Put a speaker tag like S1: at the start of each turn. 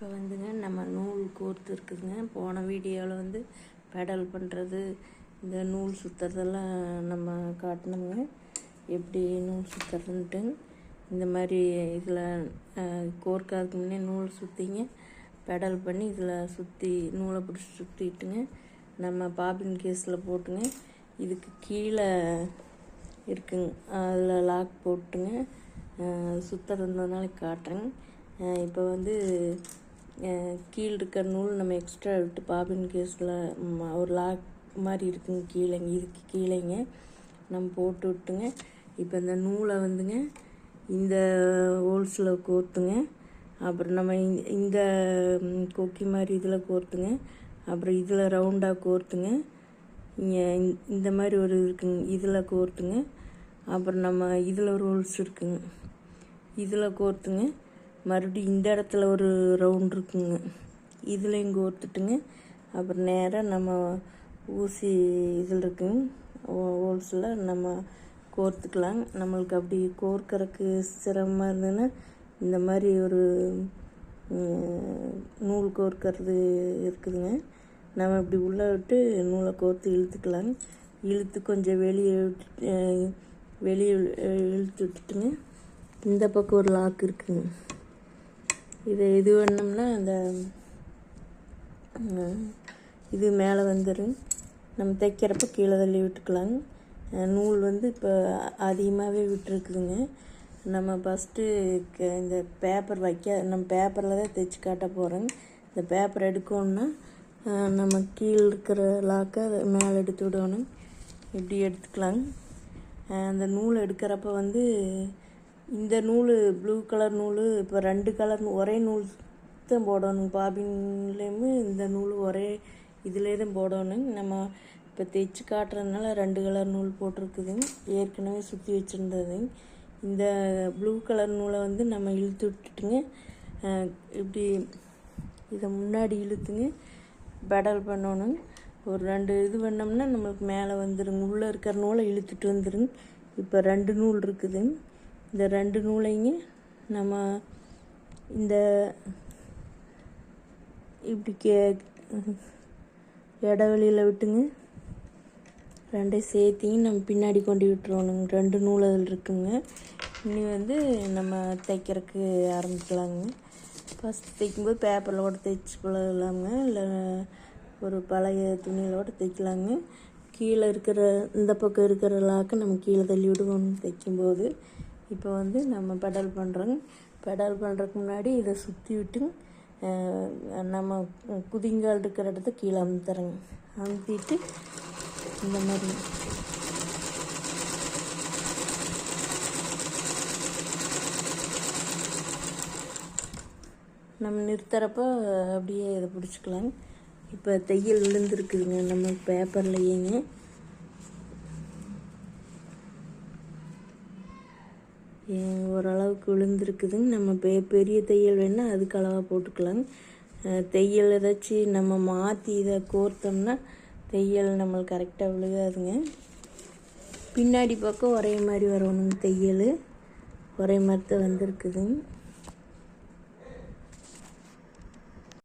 S1: இப்போ வந்துங்க நம்ம நூல் கோர்த்து இருக்குதுங்க. போன வீடியோவில் வந்து பெடல் பண்ணுறது, இந்த நூல் சுற்றுறதெல்லாம் நம்ம காட்டணுங்க. எப்படி நூல் சுற்றுறதுன்ட்டு இந்த மாதிரி இதில் கோர்க்காதுக்கு முன்னே நூல் சுற்றிங்க பெடல் பண்ணி இதில் சுற்றி நூலை பிடிச்சி சுற்றிட்டுங்க நம்ம பாபின் கேஸில் போட்டுங்க. இதுக்கு கீழே இருக்குங்க, அதில் லாக் போட்டுங்க சுற்றுறதுனால காட்டுறேங்க. இப்போ வந்து கீழே இருக்கிற நூல் நம்ம எக்ஸ்ட்ரா விட்டு பாபின் கேஸில் ஒரு லாக் மாதிரி இருக்குங்க கீழேங்க, இதுக்கு கீழேங்க நம்ம போட்டு விட்டுங்க. இப்போ இந்த நூலை வந்துங்க இந்த ஹோல்ஸில் கோர்த்துங்க, அப்புறம் நம்ம இந்த கொக்கி மாதிரி இதில் கோர்த்துங்க, அப்புறம் இதில் ரவுண்டாக கோர்த்துங்க, இங்கே இந்த மாதிரி ஒரு இருக்குங்க இதில் கோர்த்துங்க, அப்புறம் நம்ம இதில் ஒரு ஹோல்ஸ் இருக்குங்க இதில் கோர்த்துங்க, மறுபடியும் இந்த இடத்துல ஒரு ரவுண்ட் இருக்குங்க இதுலேயும் கோர்த்துட்டுங்க. அப்புறம் நேராக நம்ம ஊசி இதில் இருக்குங்க ஹோல்ஸில் நம்ம கோர்த்துக்கலாம். நம்மளுக்கு அப்படி கோர்க்கறதுக்கு சிரமமாக இருந்ததுன்னா இந்த மாதிரி ஒரு நூல் கோர்க்கறது இருக்குதுங்க. நம்ம இப்படி உள்ளே விட்டு நூலை கோர்த்து இழுத்துக்கலாம். இழுத்து கொஞ்சம் வெளியே இழுத்து விட்டுட்டுங்க. இந்த பக்கம் ஒரு லாக் இருக்குங்க, இதை இது பண்ணோம்னா அந்த இது மேலே வந்துடும். நம்ம தைக்கிறப்ப கீழே தள்ளி விட்டுக்கலாங்க. நூல் வந்து இப்போ அதிகமாகவே விட்டுருக்குதுங்க. நம்ம ஃபஸ்ட்டு இந்த பேப்பர் நம்ம பேப்பரில் தான் தைச்சி காட்ட போகிறோங்க. இந்த பேப்பர் எடுக்கணுன்னா நம்ம கீழே இருக்கிற லாக்கை மேலே எடுத்து விடணும். இப்படி எடுத்துக்கலாங்க. அந்த நூல் எடுக்கிறப்ப வந்து இந்த நூல் ப்ளூ கலர் நூல், இப்போ 2 கலர் ஒரே நூல் தான் போடணும். பாபின்லேயுமே இந்த நூல் ஒரே இதிலே தான் போடணும். நம்ம இப்போ தைச்சி காட்டுறதுனால 2 கலர் நூல் போட்டிருக்குதுங்க, ஏற்கனவே சுற்றி வச்சுருந்ததுங்க. இந்த ப்ளூ கலர் நூலை வந்து நம்ம இழுத்து விட்டுட்டுங்க, இப்படி இதை முன்னாடி இழுத்துங்க பெடல் பண்ணணும். ஒரு 2 இது பண்ணோம்னா நம்மளுக்கு மேலே வந்துடுங்க. உள்ளே இருக்கிற நூலை இழுத்துட்டு வந்துடுங்க. இப்போ 2 நூல் இருக்குதுங்க. இந்த 2 நூலைங்க நம்ம இந்த இப்படி இடைவெளியில் விட்டுங்க 2 சேர்த்திங்க நம்ம பின்னாடி கொண்டு விட்டுருவோனுங்க. 2 நூல் அதில் இருக்குங்க. இனி வந்து நம்ம தைக்கிறதுக்கு ஆரம்பிக்கலாங்க. ஃபஸ்ட்டு தைக்கும்போது பேப்பரில் கூட தைச்சி பழகலாங்க, இல்லை ஒரு பழைய துணியில் கூட தைக்கலாங்க. கீழே இருக்கிற இந்த பக்கம் இருக்கிற லாக்கை நம்ம கீழே தள்ளி விடுவோம் தைக்கும்போது. இப்போ வந்து நம்ம பெடல் பண்ணுறோங்க. பெடல் பண்ணுறதுக்கு முன்னாடி இதை சுற்றி விட்டு நம்ம குதிங்கால் இருக்கிற இடத்த கீழே அமுத்துறோங்க. அமுத்திட்டு இந்த மாதிரி நம்ம நிறுத்துறப்ப அப்படியே இதை பிடிச்சிக்கலாங்க. இப்போ தையல் விழுந்துருக்குதுங்க நம்ம பேப்பர்லையேங்க. ஓரளவுக்கு விழுந்துருக்குதுங்க. நம்ம பெரிய தையல் வேணால் அதுக்கு அளவாக போட்டுக்கலாங்க. தையல் ஏதாச்சும் நம்ம மாற்றி இதை கோர்த்தோம்னா தையல் நம்மளுக்கு கரெக்டாக விழுகாதுங்க. பின்னாடி பக்கம் ஒரே மாதிரி வரணுங்க, தையல் ஒரே மாதிரி தான் வந்துருக்குதுங்க.